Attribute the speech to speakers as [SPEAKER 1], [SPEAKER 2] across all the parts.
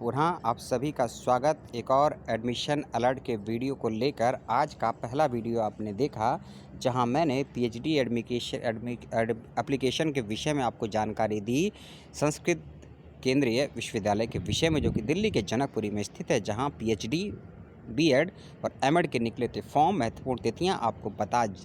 [SPEAKER 1] पुनः आप सभी का स्वागत एक और एडमिशन अलर्ट के वीडियो को लेकर। आज का पहला वीडियो आपने देखा जहां मैंने पीएचडी एप्लीकेशन के विषय में आपको जानकारी दी। संस्कृत केंद्रीय विश्वविद्यालय के विषय में, जो कि दिल्ली के जनकपुरी में स्थित है, जहां पीएचडी, बीएड और एमएड के निकले थे फॉर्म। महत्वपूर्ण तिथियां आपको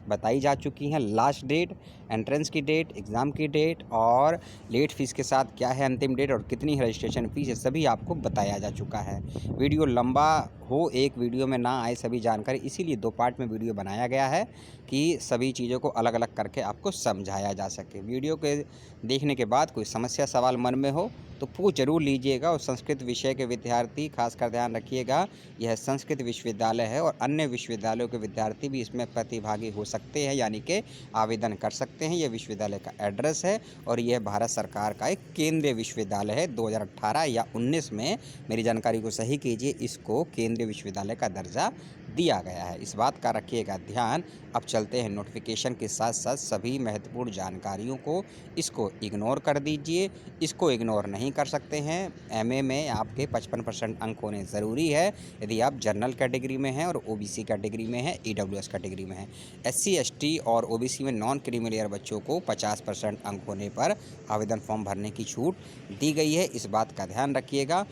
[SPEAKER 1] बताई जा चुकी हैं। लास्ट डेट, एंट्रेंस की डेट, एग्ज़ाम की डेट और लेट फीस के साथ क्या है अंतिम डेट और कितनी है रजिस्ट्रेशन फीस, ये सभी आपको बताया जा चुका है। वीडियो लंबा हो, एक वीडियो में ना आए सभी जानकारी, इसीलिए दो पार्ट में वीडियो बनाया गया है कि सभी चीज़ों को अलग अलग करके आपको समझाया जा सके। वीडियो के देखने के बाद कोई समस्या सवाल मन में हो तो पूछ जरूर लीजिएगा। और संस्कृत विषय के विद्यार्थी खासकर ध्यान रखिएगा, यह संस्कृत विश्वविद्यालय है और अन्य विश्वविद्यालयों के विद्यार्थी भी इसमें प्रतिभागी हो सकते हैं, यानी कि आवेदन कर सकते हैं। यह विश्वविद्यालय का एड्रेस है और यह भारत सरकार का एक केंद्रीय विश्वविद्यालय है। 2018 या 19 में, मेरी जानकारी को सही कीजिए, इसको केंद्रीय विश्वविद्यालय का दर्जा दिया गया है। इस बात का रखिएगा ध्यान। अब चलते हैं नोटिफिकेशन के साथ साथ सभी महत्वपूर्ण जानकारियों को। इसको इग्नोर कर दीजिए, इसको इग्नोर नहीं कर सकते हैं। एमए में आपके 55% अंक होने ज़रूरी है यदि आप जनरल कैटेगरी में हैं और ओबीसी कैटेगरी में हैं, ईडब्ल्यूएस कैटेगरी में हैं। एससी, एसटी और ओबीसी में नॉन क्रीमी लेयर बच्चों को 50% अंक होने पर आवेदन फॉर्म भरने की छूट दी गई है। इस बात का ध्यान रखिएगा।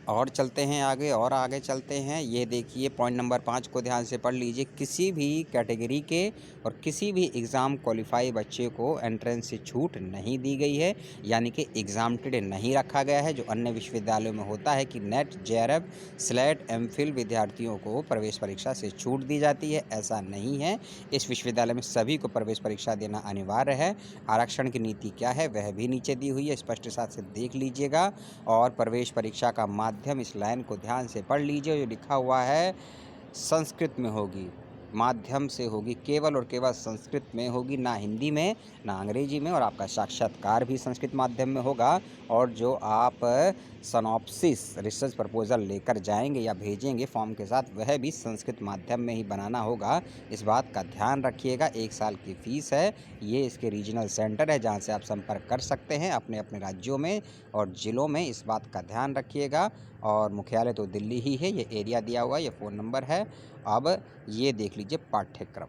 [SPEAKER 1] और चलते हैं आगे चलते हैं। ये देखिए पॉइंट नंबर 5 को ध्यान से पढ़ लीजिए। किसी भी कैटेगरी के और किसी भी एग्ज़ाम क्वालिफाई बच्चे को एंट्रेंस से छूट नहीं दी गई है, यानी कि एग्जाम्प्टेड नहीं रखा गया है जो अन्य विश्वविद्यालयों में होता है कि नेट, जेआरएफ, स्लेट, एमफिल विद्यार्थियों को प्रवेश परीक्षा से छूट दी जाती है। ऐसा नहीं है। इस विश्वविद्यालय में सभी को प्रवेश परीक्षा देना अनिवार्य है। आरक्षण की नीति क्या है वह भी नीचे दी हुई है, स्पष्ट साथ से देख लीजिएगा। और प्रवेश परीक्षा का माध्यम, इस लाइन को ध्यान से पढ़ लीजिए, जो लिखा हुआ है संस्कृत में होगी, माध्यम से होगी, केवल और केवल संस्कृत में होगी, ना हिंदी में ना अंग्रेजी में। और आपका साक्षात्कार भी संस्कृत माध्यम में होगा। और जो आप सनॉप्सिस रिसर्च प्रपोजल लेकर जाएंगे या भेजेंगे फॉर्म के साथ, वह भी संस्कृत माध्यम में ही बनाना होगा। इस बात का ध्यान रखिएगा। 1 साल की फ़ीस है। ये इसके रीजनल सेंटर है जहाँ से आप संपर्क कर सकते हैं अपने अपने राज्यों में और ज़िलों में। इस बात का ध्यान रखिएगा। और मुख्यालय तो दिल्ली ही है। ये एरिया दिया हुआ है, ये फ़ोन नंबर है। अब ये देख लीजिए पाठ्यक्रम।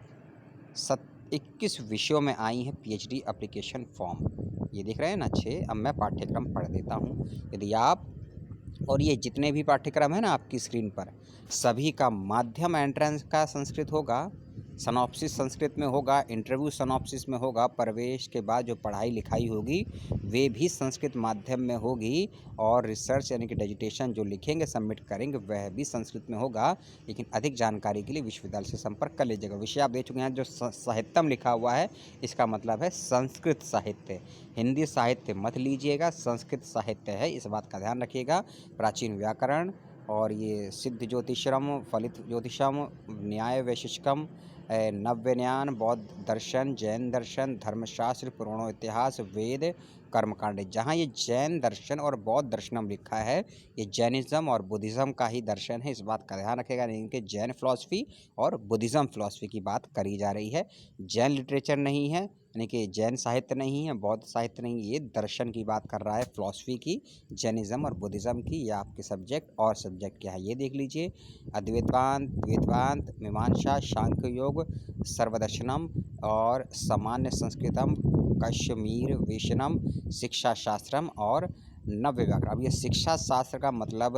[SPEAKER 1] 21 विषयों में आई हैं पीएचडी एप्लीकेशन फॉर्म। ये देख रहे हैं ना 6। अब मैं पाठ्यक्रम पढ़ देता हूँ। यदि आप, और ये जितने भी पाठ्यक्रम है ना आपकी स्क्रीन पर, सभी का माध्यम एंट्रेंस का संस्कृत होगा, सनॉप्सिस संस्कृत में होगा, इंटरव्यू सनॉप्सिस में होगा, प्रवेश के बाद जो पढ़ाई लिखाई होगी वे भी संस्कृत माध्यम में होगी। और रिसर्च यानी कि डिजिटेशन जो लिखेंगे, सबमिट करेंगे, वह भी संस्कृत में होगा। लेकिन अधिक जानकारी के लिए विश्वविद्यालय से संपर्क कर लीजिएगा। विषय आप देख चुके हैं, जो साहित्यम लिखा हुआ है इसका मतलब है संस्कृत साहित्य। हिंदी साहित्य मत लीजिएगा, संस्कृत साहित्य है, इस बात का ध्यान रखिएगा। प्राचीन व्याकरण और ये सिद्ध ज्योतिषम, फलित ज्योतिषम, न्याय वैशेषिकम, नव्यज्ञान, बौद्ध दर्शन, जैन दर्शन, धर्मशास्त्र, पुराणों, इतिहास, वेद, कर्मकांड। जहाँ ये जैन दर्शन और बौद्ध दर्शनम लिखा है, ये जैनिज़्म और बुद्धिज़्म का ही दर्शन है, इस बात का ध्यान रखेगा। इनके जैन फिलॉसफी और बुद्धिज़्म फिलॉसफी की बात करी जा रही है। जैन लिटरेचर नहीं है, यानी कि जैन साहित्य नहीं है, बौद्ध साहित्य नहीं, ये दर्शन की बात कर रहा है, फिलॉसफी की, जैनिज़्म और बुद्धिज़्म की। ये आपके सब्जेक्ट और सब्जेक्ट क्या है ये देख लीजिए। अद्वैतवाद, द्वैतवाद, मीमांसा, सांख्य योग, सर्वदर्शनम और सामान्य संस्कृतम, कश्मीर वेशनम, शिक्षा शास्त्रम और नव्य व्याकरण। अब ये शिक्षा शास्त्र का मतलब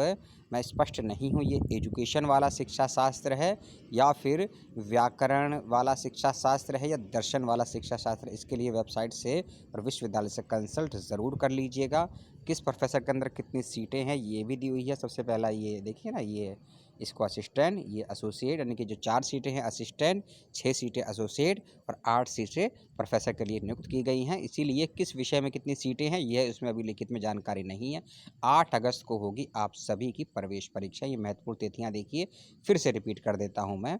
[SPEAKER 1] मैं स्पष्ट नहीं हूँ, ये एजुकेशन वाला शिक्षा शास्त्र है या फिर व्याकरण वाला शिक्षा शास्त्र है या दर्शन वाला शिक्षा शास्त्र। इसके लिए वेबसाइट से और विश्वविद्यालय से कंसल्ट ज़रूर कर लीजिएगा। किस प्रोफेसर के अंदर कितनी सीटें हैं ये भी दी हुई है। सबसे पहला ये देखिए ना, ये इसको असिस्टेंट, ये एसोसिएट, यानी कि जो 4 सीटें हैं असिस्टेंट, 6 सीटें एसोसिएट और 8 सीटें प्रोफेसर के लिए नियुक्त की गई हैं। इसीलिए किस विषय में कितनी सीटें हैं यह इसमें अभी लिखित में जानकारी नहीं है। 8 अगस्त को होगी आप सभी की प्रवेश परीक्षा। ये महत्वपूर्ण तिथियां देखिए, फिर से रिपीट कर देता हूं मैं।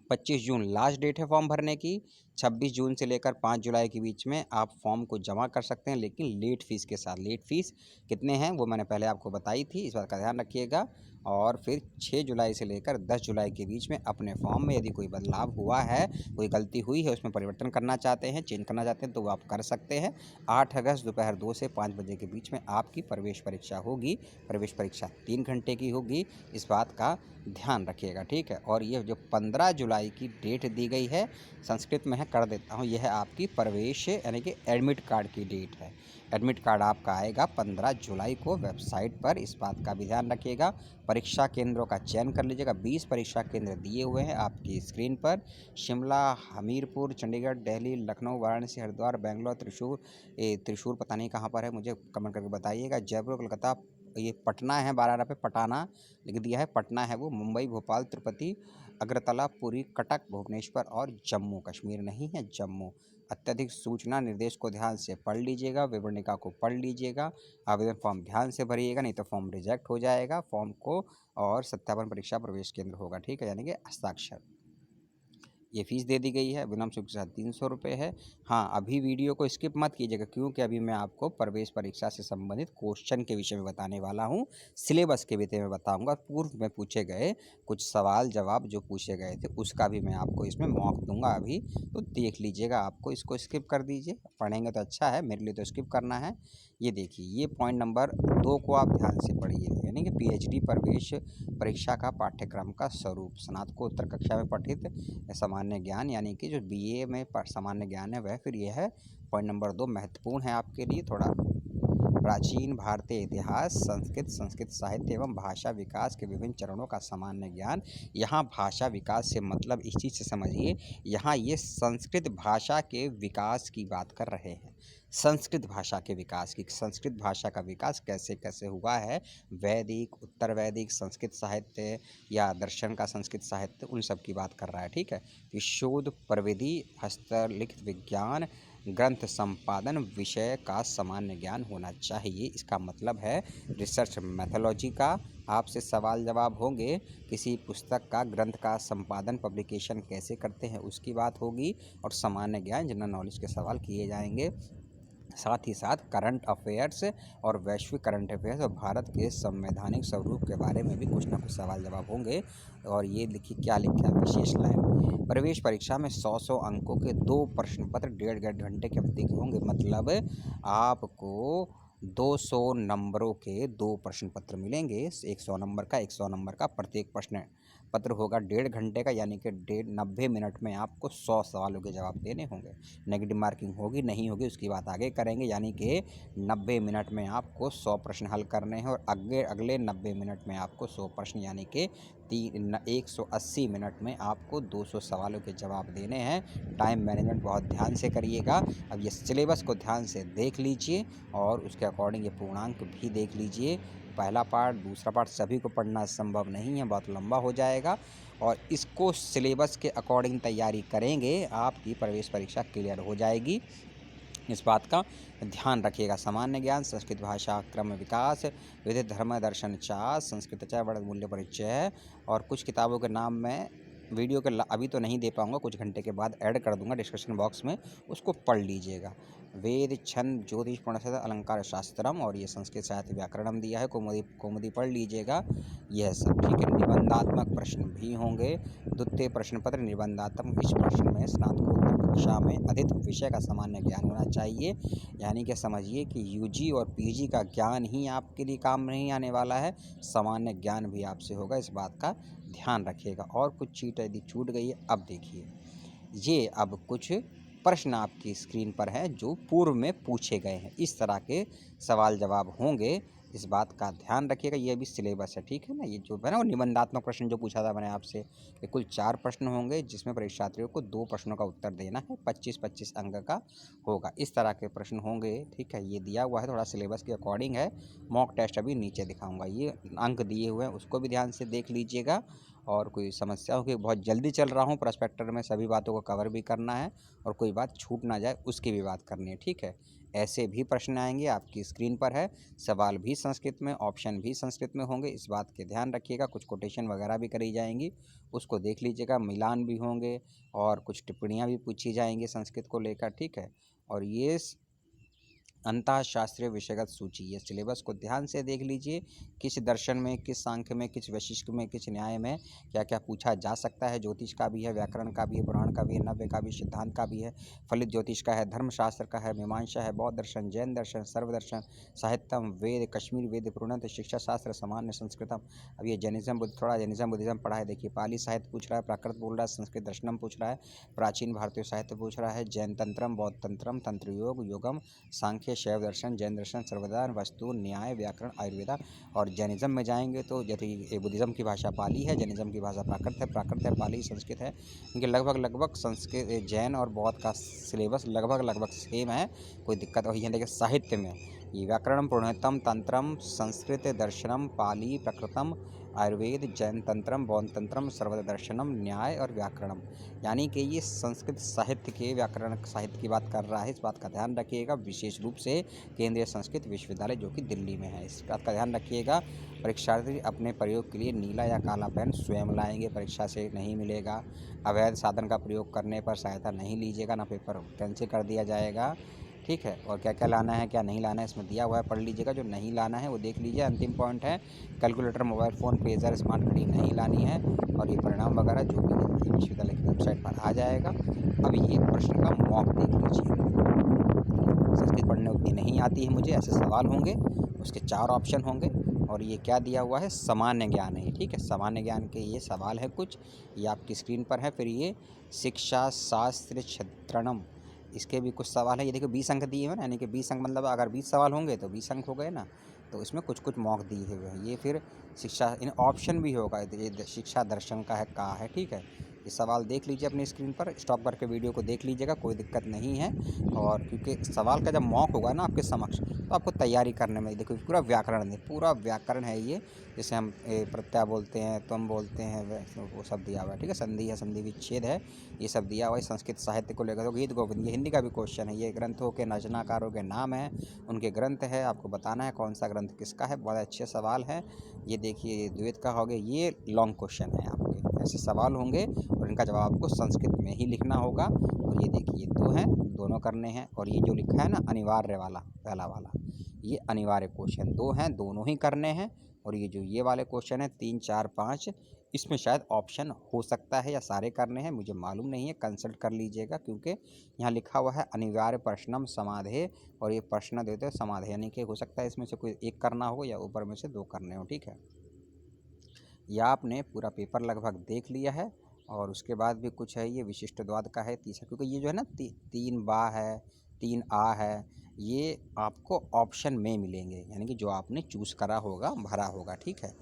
[SPEAKER 1] 25 जून लास्ट डेट है फॉर्म भरने की। 26 जून से लेकर 5 जुलाई के बीच में आप फॉर्म को जमा कर सकते हैं, लेकिन लेट फ़ीस के साथ। लेट फ़ीस कितने हैं वो मैंने पहले आपको बताई थी, इस बात का ध्यान रखिएगा। और फिर 6 जुलाई से लेकर 10 जुलाई के बीच में अपने फॉर्म में यदि कोई बदलाव हुआ है, कोई गलती हुई है, उसमें परिवर्तन करना चाहते हैं, चेंज करना चाहते हैं, तो वो आप कर सकते हैं। 8 अगस्त दोपहर 2 से 5 बजे के बीच में आपकी प्रवेश परीक्षा होगी। प्रवेश परीक्षा 3 घंटे की होगी, इस बात का ध्यान रखिएगा, ठीक है। और ये जो 15 जुलाई की डेट दी गई है, संस्कृत में है, कर देता हूँ, यह आपकी प्रवेश यानी कि एडमिट कार्ड की डेट है। एडमिट कार्ड आपका आएगा 15 जुलाई को वेबसाइट पर, इस बात का भी ध्यान रखिएगा। परीक्षा केंद्रों का चयन कर लीजिएगा। 20 परीक्षा केंद्र दिए हुए हैं आपकी स्क्रीन पर। शिमला, हमीरपुर, चंडीगढ़, दिल्ली, लखनऊ, वाराणसी, हरिद्वार, बेंगलोर, त्रिशूर पता नहीं कहाँ पर है, मुझे कमेंट करके बताइएगा। जयपुर, कोलकाता, ये पटना है, 12 पे पटाना लिख दिया है, पटना है वो। मुंबई, भोपाल, तिरुपति, अगरतला, पुरी, कटक, भुवनेश्वर और जम्मू कश्मीर नहीं है, जम्मू। अत्यधिक सूचना निर्देश को ध्यान से पढ़ लीजिएगा, विवरणिका को पढ़ लीजिएगा, आवेदन फॉर्म ध्यान से भरिएगा, नहीं तो फॉर्म रिजेक्ट हो जाएगा फॉर्म को। और सत्यापन परीक्षा प्रवेश केंद्र होगा, ठीक है, यानी कि हस्ताक्षर। ये फ़ीस दे दी गई है, विनम्र शुल्क के साथ 300 रुपये है। हाँ, अभी वीडियो को स्किप मत कीजिएगा, क्योंकि अभी मैं आपको प्रवेश परीक्षा से संबंधित क्वेश्चन के विषय में बताने वाला हूँ, सिलेबस के विषय में बताऊँगा। पूर्व में पूछे गए कुछ सवाल जवाब जो पूछे गए थे, उसका भी मैं आपको इसमें मौका दूंगा अभी, तो देख लीजिएगा। आपको इसको स्किप कर दीजिए, पढ़ेंगे तो अच्छा है, मेरे लिए तो स्किप करना है। ये देखिए, ये पॉइंट नंबर 2 को आप ध्यान से पढ़िए, यानी कि पीएचडी प्रवेश परीक्षा का पाठ्यक्रम का स्वरूप। स्नातकोत्तर कक्षा में पठित सामान्य ज्ञान, यानी कि जो बीए में सामान्य ज्ञान है वह। फिर यह है पॉइंट नंबर 2, महत्वपूर्ण है आपके लिए थोड़ा। प्राचीन भारतीय इतिहास, संस्कृत साहित्य एवं भाषा विकास के विभिन्न चरणों का सामान्य ज्ञान। यहाँ भाषा विकास से मतलब इस चीज़ से समझिए, यहाँ ये संस्कृत भाषा के विकास की बात कर रहे हैं। संस्कृत भाषा के विकास की, संस्कृत भाषा का विकास कैसे कैसे हुआ है, वैदिक, उत्तर वैदिक, संस्कृत साहित्य या दर्शन का संस्कृत साहित्य, उन सब की बात कर रहा है, ठीक है। कि शोध प्रविधि, हस्तलिखित विज्ञान, ग्रंथ संपादन विषय का सामान्य ज्ञान होना चाहिए। इसका मतलब है रिसर्च मैथोलॉजी का आपसे सवाल जवाब होंगे, किसी पुस्तक का, ग्रंथ का संपादन, पब्लिकेशन कैसे करते हैं उसकी बात होगी, और सामान्य ज्ञान, जनरल नॉलेज के सवाल किए जाएंगे। साथ ही साथ करंट अफेयर्स और वैश्विक करंट अफेयर्स और भारत के संवैधानिक स्वरूप के बारे में भी कुछ ना कुछ सवाल जवाब होंगे। और ये देखिए क्या लिखा है, विशेष लाइन, प्रवेश परीक्षा में 100 अंकों के 2 प्रश्न पत्र 1.5 घंटे की अवधि के होंगे। मतलब आपको 200 नंबरों के 2 प्रश्न पत्र मिलेंगे, 100 नंबर का, 100 नंबर का प्रत्येक प्रश्न पत्र होगा 1.5 घंटे का, यानी कि 90 मिनट में आपको 100 सवालों के जवाब देने होंगे। नेगेटिव मार्किंग होगी नहीं होगी उसकी बात आगे करेंगे, यानी कि 90 मिनट में आपको 100 प्रश्न हल करने हैं, और अगले 90 मिनट में आपको 100 प्रश्न, यानी कि 180 मिनट में आपको 200 सवालों के जवाब देने हैं। टाइम मैनेजमेंट बहुत ध्यान से करिएगा। अब ये सिलेबस को ध्यान से देख लीजिए, और उसके अकॉर्डिंग ये पूर्णांक भी देख लीजिए। पहला पार्ट, दूसरा पार्ट सभी को पढ़ना संभव नहीं है, बहुत लंबा हो जाएगा, और इसको सिलेबस के अकॉर्डिंग तैयारी करेंगे, आपकी प्रवेश परीक्षा क्लियर हो जाएगी। इस बात का ध्यान रखिएगा। सामान्य ज्ञान, संस्कृत भाषा क्रम विकास, विविध धर्म दर्शन चार, संस्कृत चार, वर्ग मूल्य परिचय, और कुछ किताबों के नाम मैं वीडियो के अभी तो नहीं दे पाऊँगा, कुछ घंटे के बाद ऐड कर दूंगा डिस्क्रिप्शन बॉक्स में, उसको पढ़ लीजिएगा। वेद, छंद, ज्योतिष, पूर्णशः, अलंकार शास्त्रम, और ये संस्कृत साहित्य व्याकरणम दिया है, कौमुदी पढ़ लीजिएगा। यह सब ठीक है। निबंधात्मक प्रश्न भी होंगे, द्वितीय प्रश्न पत्र निबंधात्मक। इस प्रश्न में स्नातकोत्तर कक्षा में अधिक विषय का सामान्य ज्ञान होना चाहिए, यानी कि समझिए कि यूजी और पीजी का ज्ञान ही आपके लिए काम नहीं आने वाला है, सामान्य ज्ञान भी आपसे होगा, इस बात का ध्यान रखिएगा। और कुछ चीट यदि छूट गई है, अब देखिए, ये अब कुछ प्रश्न आपकी स्क्रीन पर हैं जो पूर्व में पूछे गए हैं, इस तरह के सवाल जवाब होंगे, इस बात का ध्यान रखिएगा। ये भी सिलेबस है, ठीक है ना। ये जो है ना वो निबंधात्मक प्रश्न जो पूछा था मैंने आपसे, ये कुल 4 प्रश्न होंगे, जिसमें परीक्षार्थियों को 2 प्रश्नों का उत्तर देना है, 25-25 अंक का होगा, इस तरह के प्रश्न होंगे, ठीक है। ये दिया हुआ है, थोड़ा सिलेबस के अकॉर्डिंग है। मॉक टेस्ट अभी नीचे दिखाऊंगा, ये अंक दिए हुए हैं, उसको भी ध्यान से देख लीजिएगा। और कोई समस्या हो कि बहुत जल्दी चल रहा हूँ, प्रोस्पेक्टर में सभी बातों को कवर भी करना है, और कोई बात छूट ना जाए उसकी भी बात करनी है, ठीक है। ऐसे भी प्रश्न आएंगे, आपकी स्क्रीन पर है। सवाल भी संस्कृत में, ऑप्शन भी संस्कृत में होंगे, इस बात के ध्यान रखिएगा। कुछ कोटेशन वगैरह भी करी जाएंगी, उसको देख लीजिएगा। मिलान भी होंगे और कुछ टिप्पणियाँ भी पूछी जाएंगी संस्कृत को लेकर, ठीक है। और ये अंतःशास्त्रीय विषयगत सूची, ये सिलेबस को ध्यान से देख लीजिए। किस दर्शन में, किस सांख्य में, किस वैशिष्ट में, किस न्याय में क्या क्या पूछा जा सकता है। ज्योतिष का भी है, व्याकरण का भी है, पुराण का भी है, नव्य का भी, सिद्धांत का भी है, फलित ज्योतिष का है, धर्मशास्त्र का है, मीमांसा है, बौद्ध दर्शन, जैन दर्शन, सर्वदर्शन, साहित्यम, वेद, कश्मीर वेद, पुराण, शिक्षा शास्त्र, सामान्य संस्कृतम। अब ये जैनिज्म, थोड़ा जैनिज्म बुद्धिज्म पढ़ा है, देखिए। पाली साहित्य पूछ रहा है, प्राकृत बोल रहा है, संस्कृत दर्शनम पूछ रहा है, प्राचीन भारतीय साहित्य पूछ रहा है, जैन तंत्रम, बौद्ध तंत्रम, तंत्र योग, योगम, सांख्य, शैव दर्शन, जैन दर्शन, सर्वदान, वस्तु, न्याय, व्याकरण, आयुर्वेदा। और जैनिज्म में जाएंगे तो जैसे बुद्धिज्म की भाषा पाली है, जैनिज्म की भाषा प्राकृत है, पाली संस्कृत है। इनके लगभग संस्कृत, जैन और बौद्ध का सिलेबस लगभग सेम है, कोई दिक्कत वही है। देखिए साहित्य में ये व्याकरणम, पुराणतम, तंत्रम, संस्कृत दर्शनम, पाली प्रकृतम, आयुर्वेद, जैन तंत्रम, बौद्ध तंत्रम, सर्वदर्शनम, न्याय और व्याकरणम। यानी कि ये संस्कृत साहित्य के व्याकरण साहित्य की बात कर रहा है, इस बात का ध्यान रखिएगा। विशेष रूप से केंद्रीय संस्कृत विश्वविद्यालय जो कि दिल्ली में है, इस बात का ध्यान रखिएगा। परीक्षार्थी अपने प्रयोग के लिए नीला या काला पेन स्वयं लाएंगे, परीक्षा से नहीं मिलेगा। अवैध साधन का प्रयोग करने पर सहायता नहीं लीजिएगा, ना पेपर कैंसिल कर दिया जाएगा, ठीक है। और क्या क्या लाना है, क्या नहीं लाना है, इसमें दिया हुआ है, पढ़ लीजिएगा। जो नहीं लाना है वो देख लीजिए। अंतिम पॉइंट है, calculator, mobile phone, pager, smart घड़ी नहीं लानी है। और ये परिणाम वगैरह जो भी विश्वविद्यालय की वेबसाइट पर आ जाएगा। अब ये प्रश्न का मॉक देख लीजिए। संस्कृत पढ़ने उतनी नहीं आती है मुझे, ऐसे सवाल होंगे, उसके 4 ऑप्शन होंगे। और ये क्या दिया हुआ है, सामान्य ज्ञान है, ठीक है। सामान्य ज्ञान के ये सवाल है कुछ, ये आपकी स्क्रीन पर है। फिर ये शिक्षा शास्त्र क्षेत्रणम, इसके भी कुछ सवाल है। ये देखो 20 अंक दिए हुए ना, यानी कि 20 अंक मतलब अगर 20 सवाल होंगे तो 20 अंक हो गए ना। तो इसमें कुछ मॉक दिए हुए हैं। ये फिर शिक्षा, इन ऑप्शन भी होगा, ये शिक्षा दर्शन का है, है, ठीक है। ये सवाल देख लीजिए अपनी स्क्रीन पर, स्टॉप करके वीडियो को देख लीजिएगा, कोई दिक्कत नहीं है। और क्योंकि सवाल का जब मॉक होगा ना आपके समक्ष, तो आपको तैयारी करने में, देखो पूरा व्याकरण है, पूरा व्याकरण है ये। जैसे हम प्रत्यय बोलते हैं, तुम बोलते हैं, वो सब दिया हुआ है, ठीक है। संधि है, संधि विच्छेद है, ये सब दिया हुआ है। संस्कृत साहित्य को लेकर तो गीत गोविंद, ये हिंदी का भी क्वेश्चन है। ये ग्रंथों के रचनाकारों के नाम है, उनके ग्रंथ है, आपको बताना है कौन सा ग्रंथ किसका है। बहुत अच्छे सवाल हैं। ये देखिए द्वैत का हो गया, ये लॉन्ग क्वेश्चन है आपके, ऐसे सवाल होंगे और इनका जवाब आपको संस्कृत में ही लिखना होगा। और ये देखिए 2 हैं, दोनों करने हैं। और ये जो लिखा है ना अनिवार्य वाला, पहला वाला, ये अनिवार्य क्वेश्चन 2 हैं, दोनों ही करने हैं। और ये जो ये वाले क्वेश्चन है 3, 4, 5, इसमें शायद ऑप्शन हो सकता है या सारे करने हैं, मुझे मालूम नहीं है, कंसल्ट कर लीजिएगा। क्योंकि यहाँ लिखा हुआ है अनिवार्य प्रश्नम समाधे, और ये प्रश्न देते समाधे, यानी कि हो सकता है इसमें से कोई एक करना हो या ऊपर में से 2 करने हो, ठीक है। या आपने पूरा पेपर लगभग देख लिया है। और उसके बाद भी कुछ है, ये विशिष्ट द्वाद का है तीसरा, क्योंकि ये जो है ना 3 बा है, 3 आ है, ये आपको ऑप्शन में मिलेंगे, यानी कि जो आपने चूज़ करा होगा, भरा होगा, ठीक है।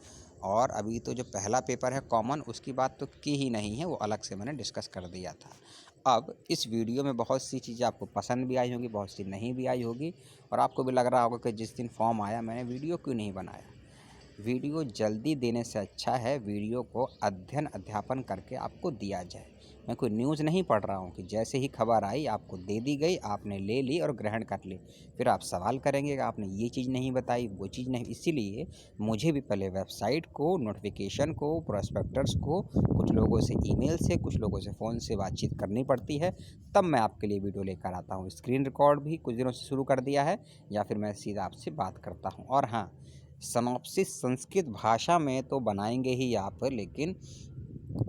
[SPEAKER 1] और अभी तो जो पहला पेपर है कॉमन, उसकी बात तो की ही नहीं है, वो अलग से मैंने डिस्कस कर दिया था। अब इस वीडियो में बहुत सी चीज़ें आपको पसंद भी आई होंगी, बहुत सी नहीं भी आई होगी। और आपको भी लग रहा होगा कि जिस दिन फॉर्म आया मैंने वीडियो क्यों नहीं बनाया। वीडियो जल्दी देने से अच्छा है वीडियो को अध्ययन अध्यापन करके आपको दिया जाए। मैं कोई न्यूज़ नहीं पढ़ रहा हूँ कि जैसे ही खबर आई आपको दे दी गई, आपने ले ली और ग्रहण कर ली, फिर आप सवाल करेंगे कि आपने ये चीज़ नहीं बताई, वो चीज़ नहीं। इसीलिए मुझे भी पहले वेबसाइट को, नोटिफिकेशन को, प्रोस्पेक्टर्स को, कुछ लोगों से ईमेल से, कुछ लोगों से फ़ोन से बातचीत करनी पड़ती है, तब मैं आपके लिए वीडियो लेकर आता हूँ। स्क्रीन रिकॉर्ड भी कुछ दिनों से शुरू कर दिया है, या फिर मैं सीधा आपसे बात करता हूँ। और हाँ, सिनॉप्सिस संस्कृत भाषा में तो बनाएंगे ही आप, लेकिन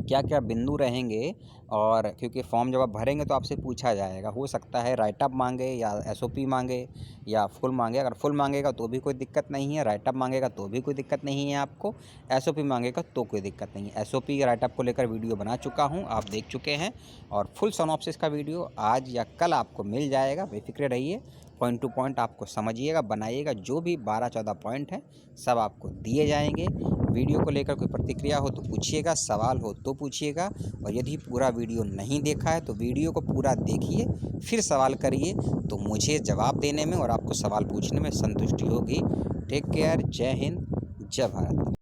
[SPEAKER 1] क्या क्या बिंदु रहेंगे, और क्योंकि फॉर्म जब आप भरेंगे तो आपसे पूछा जाएगा, हो सकता है राइटअप मांगे या एसओपी मांगे या फुल मांगे। अगर फुल मांगेगा तो भी कोई दिक्कत नहीं है, राइटअप मांगेगा तो भी कोई दिक्कत नहीं है आपको, एसओपी मांगेगा तो कोई दिक्कत नहीं है। एसओपी राइटअप को लेकर वीडियो बना चुका हूँ, आप देख चुके हैं। और फुल सिनॉप्सिस का वीडियो आज या कल आपको मिल जाएगा, बेफिक्र रहिए। पॉइंट टू पॉइंट आपको समझिएगा, बनाइएगा, जो भी 12-14 पॉइंट हैं सब आपको दिए जाएंगे। वीडियो को लेकर कोई प्रतिक्रिया हो तो पूछिएगा, सवाल हो तो पूछिएगा। और यदि पूरा वीडियो नहीं देखा है तो वीडियो को पूरा देखिए, फिर सवाल करिए, तो मुझे जवाब देने में और आपको सवाल पूछने में संतुष्टि होगी। टेक केयर, जय हिंद, जय भारत।